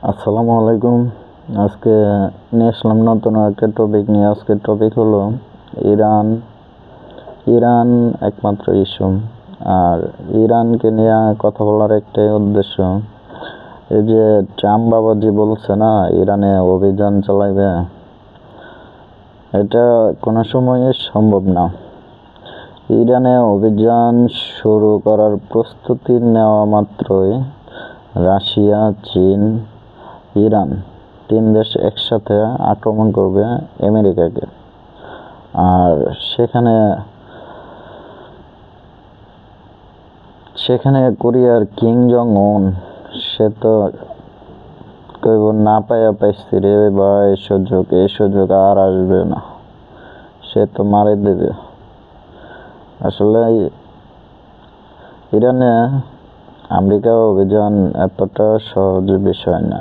আসসালামু আলাইকুম। আজকে নিয়ে আসলাম নতুন একটা টপিক নিয়ে। আজকের টপিক হলো ইরান। ইরান একমাত্র ইস্যু। আর ইরানকে নিয়ে কথা বলার একটাই উদ্দেশ্য, এই যে ট্রাম্প বাবাজি বলছে না ইরানে অভিযান চালাইবে, এটা কোনো সময়ে সম্ভব না। ইরানে অভিযান শুরু করার প্রস্তুতি নেওয়া মাত্রই রাশিয়া, চীন, ইরান 3 দেশ একসাথে আক্রমণ করবে আমেরিকাকে। আর সেখানে কোরিয়ার কিং জং উন সে তো কইব না পাইয়া পাইছি রে বা এই সুযোগ আর আসবে না, সে তো মারে দেবে। আসলে ইরানে আমেরিকা অভিযান এতটা সহজ বিষয় না।